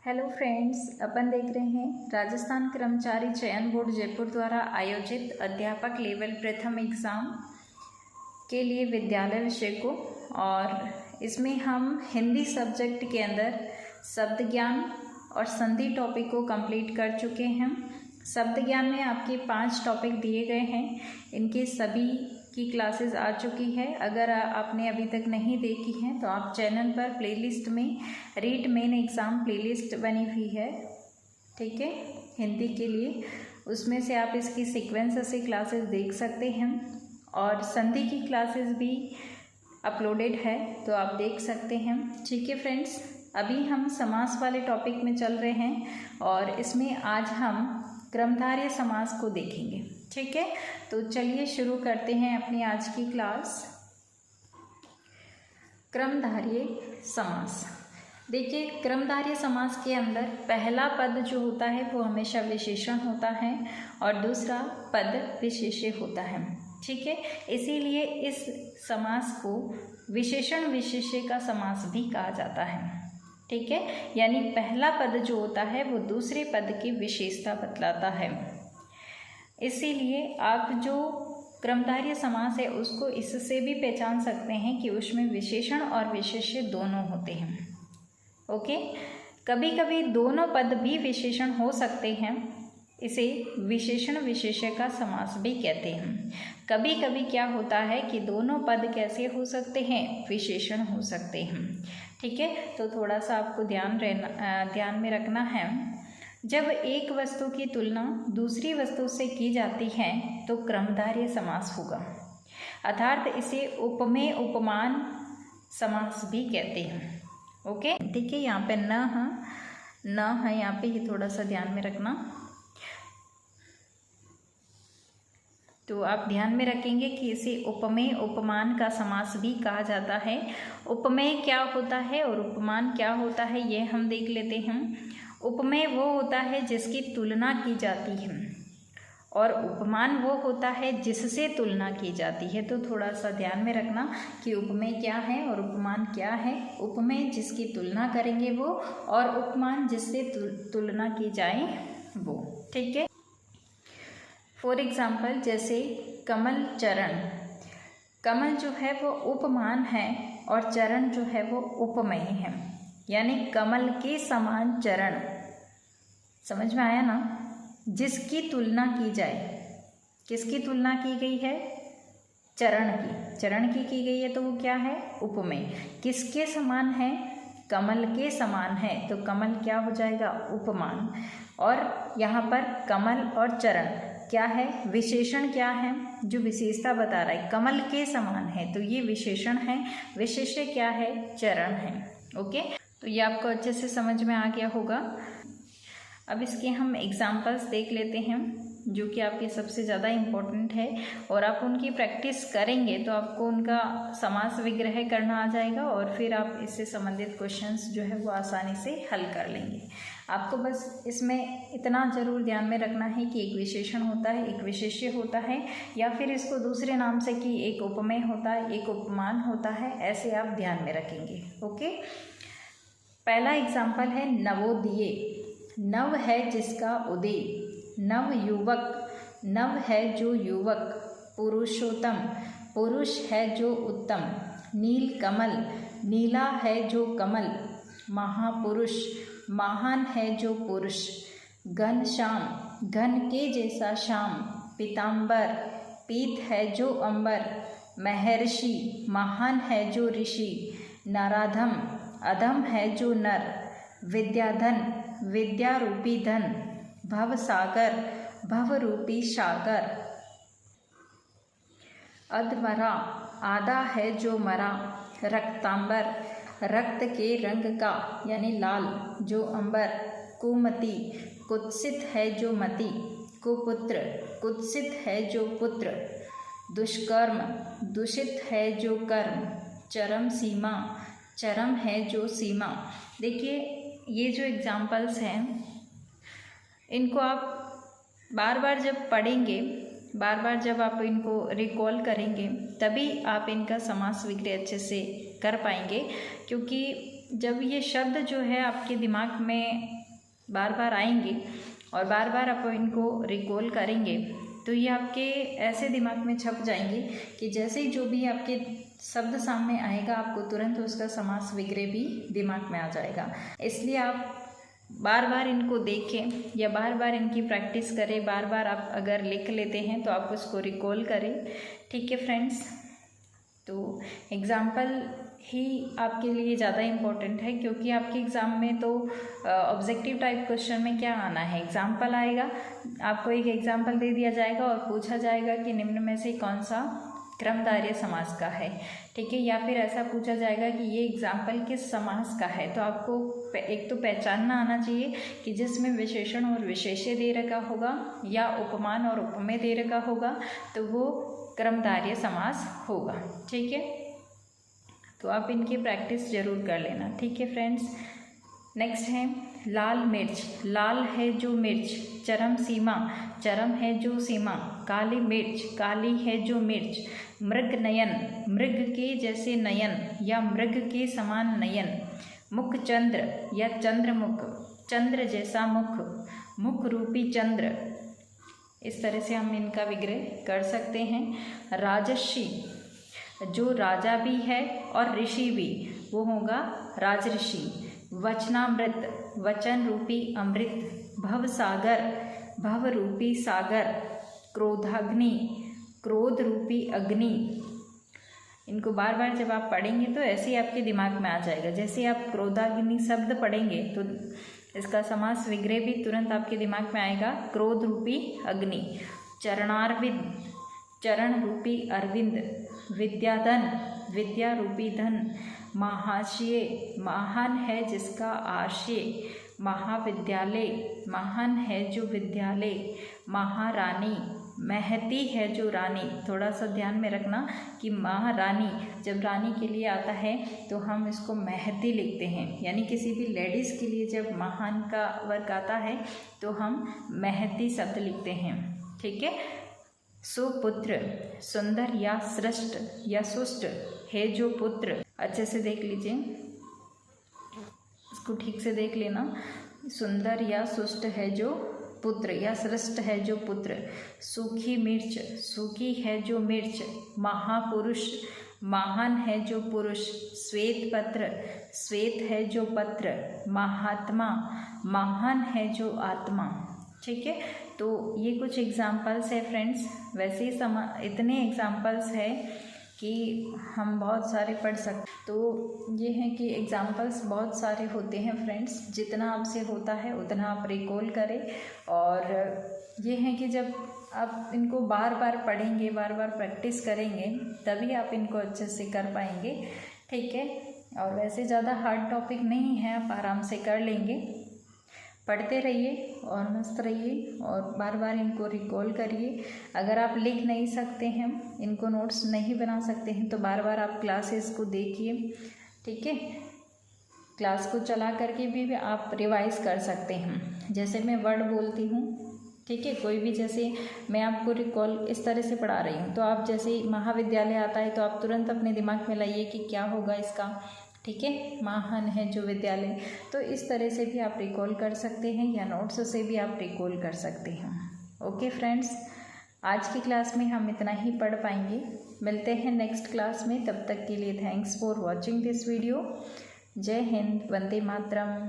Hello friends, अपन देख रहे हैं राजस्थान कर्मचारी चयन बोर्ड जयपुर द्वारा आयोजित अध्यापक लेवल प्रथम एग्ज़ाम के लिए विद्यालय विषय को। और इसमें हम हिंदी सब्जेक्ट के अंदर शब्द ज्ञान और संधि टॉपिक को कंप्लीट कर चुके हैं। शब्द ज्ञान में आपके 5 टॉपिक दिए गए हैं, इनके सभी की क्लासेस आ चुकी है। अगर आपने अभी तक नहीं देखी हैं तो आप चैनल पर प्लेलिस्ट में रीड मेन एग्ज़ाम प्लेलिस्ट बनी हुई है, ठीक है, हिंदी के लिए। उसमें से आप इसकी सीक्वेंस से क्लासेस देख सकते हैं और संधि की क्लासेस भी अपलोडेड है, तो आप देख सकते हैं। ठीक है फ्रेंड्स, अभी हम समास वाले टॉपिक में चल रहे हैं और इसमें आज हम क्रमधारय समास को देखेंगे। ठीक है, तो चलिए शुरू करते हैं अपनी आज की क्लास। क्रमधारय समास। देखिए, क्रमधारय समास के अंदर पहला पद जो होता है वो हमेशा विशेषण होता है और दूसरा पद विशेष्य होता है। ठीक है, इसीलिए इस समास को विशेषण विशेष्य का समास भी कहा जाता है। ठीक है, यानी पहला पद जो होता है वो दूसरे पद की विशेषता बतलाता है। इसीलिए आप जो क्रमधारय समास है उसको इससे भी पहचान सकते हैं कि उसमें विशेषण और विशेष्य दोनों होते हैं। ओके, कभी कभी दोनों पद भी विशेषण हो सकते हैं, इसे विशेषण विशेष्य का समास भी कहते हैं। कभी कभी क्या होता है कि दोनों पद कैसे हो सकते हैं, विशेषण हो सकते हैं। ठीक है, तो थोड़ा सा आपको ध्यान में रखना है। जब एक वस्तु की तुलना दूसरी वस्तु से की जाती है तो क्रमधारय समास होगा, अर्थात इसे उपमेय उपमान समास भी कहते हैं। ओके, ठीक है, यहाँ पे न है, यहाँ पे ये थोड़ा सा ध्यान में रखना। तो आप ध्यान में रखेंगे कि इसे उपमेय उपमान का समास भी कहा जाता है। उपमेय क्या होता है और उपमान क्या होता है ये हम देख लेते हैं। उपमेय वो होता है जिसकी तुलना की जाती है और उपमान वो होता है जिससे तुलना की जाती है। तो थोड़ा सा ध्यान में रखना कि उपमेय क्या है और उपमान क्या है। उपमेय जिसकी तुलना करेंगे वो, और उपमान जिससे तुलना की जाए वो। ठीक है, फॉर एग्ज़ाम्पल जैसे कमल चरण। कमल जो है वो उपमान है और चरण जो है वो उपमेय है, यानी कमल के समान चरण। समझ में आया ना? जिसकी तुलना की जाए, किसकी तुलना की गई है? चरण की गई है, तो वो क्या है? उपमेय। किसके समान है? कमल के समान है, तो कमल क्या हो जाएगा? उपमान। और यहाँ पर कमल और चरण क्या है? विशेषण क्या है? जो विशेषता बता रहा है कमल के समान है, तो ये विशेषण है। विशेष्य क्या है? चरण है। ओके, तो ये आपको अच्छे से समझ में आ गया होगा। अब इसके हम एग्जाम्पल्स देख लेते हैं जो कि आपके सबसे ज़्यादा इम्पोर्टेंट है, और आप उनकी प्रैक्टिस करेंगे तो आपको उनका समास विग्रह करना आ जाएगा और फिर आप इससे संबंधित क्वेश्चंस जो है वो आसानी से हल कर लेंगे। आपको बस इसमें इतना ज़रूर ध्यान में रखना है कि एक विशेषण होता है, एक विशेष्य होता है, या फिर इसको दूसरे नाम से कि एक उपमेय होता है, एक उपमान होता है, ऐसे आप ध्यान में रखेंगे। ओके, पहला एग्जाम्पल है नवोदय। नव है जिसका उदय, नव युवक, नव है जो युवक। पुरुषोत्तम, पुरुष है जो उत्तम। नील कमल, नीला है जो कमल। महापुरुष, महान है जो पुरुष। घनश्याम, घन के जैसा श्याम। पीताम्बर, पीत है जो अंबर। महर्षि, महान है जो ऋषि। नराधम, अधम है जो नर। विद्याधन, विद्या रूपी धन। भवसागर, भव रूपी सागर। अधमरा, आधा है जो मरा। रक्तांबर, रक्त के रंग का यानी लाल जो अंबर। कुमति, कुत्सित है जो मति। कुपुत्र, कुत्सित है जो पुत्र। दुष्कर्म, दूषित है जो कर्म। चरम सीमा, चरम है जो सीमा। देखिए, ये जो एग्जाम्पल्स हैं इनको आप बार बार जब पढ़ेंगे, बार बार जब आप इनको रिकॉल करेंगे, तभी आप इनका समास विग्रह अच्छे से कर पाएंगे, क्योंकि जब ये शब्द जो है आपके दिमाग में बार बार आएंगे और बार बार आप इनको रिकॉल करेंगे तो ये आपके ऐसे दिमाग में छप जाएंगे कि जैसे ही जो भी आपके शब्द सामने आएगा आपको तुरंत उसका समास विग्रह भी दिमाग में आ जाएगा। इसलिए आप बार बार इनको देखें या बार बार इनकी प्रैक्टिस करें। बार बार आप अगर लिख लेते हैं तो आप उसको रिकॉल करें। ठीक है फ्रेंड्स, तो एग्ज़ाम्पल ही आपके लिए ज़्यादा इम्पोर्टेंट है, क्योंकि आपके एग्ज़ाम में तो ऑब्जेक्टिव टाइप क्वेश्चन में क्या आना है, एग्ज़ाम्पल आएगा, आपको एक एग्ज़ाम्पल दे दिया जाएगा और पूछा जाएगा कि निम्न में से कौन सा क्रमधारय समास का है। ठीक है, या फिर ऐसा पूछा जाएगा कि ये एग्ज़ाम्पल किस समास का है। तो आपको एक तो पहचानना आना चाहिए कि जिसमें विशेषण और विशेष्य दे रखा होगा या उपमान और उपमेय दे रखा होगा तो वो क्रमधारय समास होगा। ठीक है, तो आप इनकी प्रैक्टिस ज़रूर कर लेना। ठीक है फ्रेंड्स, नेक्स्ट है लाल मिर्च। लाल है जो मिर्च, चरम सीमा, चरम है जो सीमा, काली मिर्च, काली है जो मिर्च, मृग नयन, मृग के जैसे नयन या मृग के समान नयन, मुख चंद्र या चंद्रमुख, चंद्र जैसा मुख, मुख रूपी चंद्र। इस तरह से हम इनका विग्रह कर सकते हैं। राजर्षि, जो राजा भी है और ऋषि भी, वो होगा राजऋषि। वचनामृत, वचन रूपी अमृत। भवसागर, भव रूपी सागर। क्रोधाग्नि, क्रोध रूपी अग्नि। इनको बार बार जब आप पढ़ेंगे तो ऐसे ही आपके दिमाग में आ जाएगा। जैसे आप क्रोधाग्नि शब्द पढ़ेंगे तो इसका समास विग्रह भी तुरंत आपके दिमाग में आएगा, क्रोध रूपी अग्नि। चरणारविंद, चरण रूपी अरविंद। विद्याधन, विद्या रूपी धन। महाशय, महान है जिसका आशय। महाविद्यालय, महान है जो विद्यालय। महारानी, महती है जो रानी। थोड़ा सा ध्यान में रखना कि महारानी जब रानी के लिए आता है तो हम इसको महती लिखते हैं, यानी किसी भी लेडीज़ के लिए जब महान का वर्ग आता है तो हम महती शब्द लिखते हैं। ठीक है, सुपुत्र, सुंदर या श्रेष्ठ या सुष्ट है जो पुत्र। अच्छे से देख लीजिए, इसको ठीक से देख लेना। सुंदर या सुष्ट है जो पुत्र या श्रेष्ठ है जो पुत्र। सूखी मिर्च, सूखी है जो मिर्च। महापुरुष, महान है जो पुरुष। श्वेत पत्र, श्वेत है जो पत्र। महात्मा, महान है जो आत्मा। ठीक है, तो ये कुछ एग्जाम्पल्स है फ्रेंड्स। वैसे ही इतने एग्जाम्पल्स है कि हम बहुत सारे पढ़ सकते। तो ये है कि एग्जाम्पल्स बहुत सारे होते हैं फ्रेंड्स, जितना आपसे होता है उतना आप रिकॉल करें। और ये है कि जब आप इनको बार बार पढ़ेंगे, बार बार प्रैक्टिस करेंगे, तभी आप इनको अच्छे से कर पाएंगे। ठीक है, और वैसे ज़्यादा हार्ड टॉपिक नहीं है, आप आराम से कर लेंगे। पढ़ते रहिए और मस्त रहिए और बार बार इनको रिकॉल करिए। अगर आप लिख नहीं सकते हैं, इनको नोट्स नहीं बना सकते हैं, तो बार बार आप क्लासेस को देखिए। ठीक है, क्लास को चला करके भी आप रिवाइज कर सकते हैं। जैसे मैं वर्ड बोलती हूँ, ठीक है, कोई भी, जैसे मैं आपको रिकॉल इस तरह से पढ़ा रही हूँ, तो आप जैसे महाविद्यालय आता है तो आप तुरंत अपने दिमाग में लाइए कि क्या होगा इसका। ठीक है, महान है जो विद्यालय। तो इस तरह से भी आप रिकॉल कर सकते हैं या नोट्स से भी आप रिकॉल कर सकते हैं। ओके फ्रेंड्स, आज की क्लास में हम इतना ही पढ़ पाएंगे। मिलते हैं नेक्स्ट क्लास में, तब तक के लिए thanks for watching this video. जय हिंद, वंदे मातरम।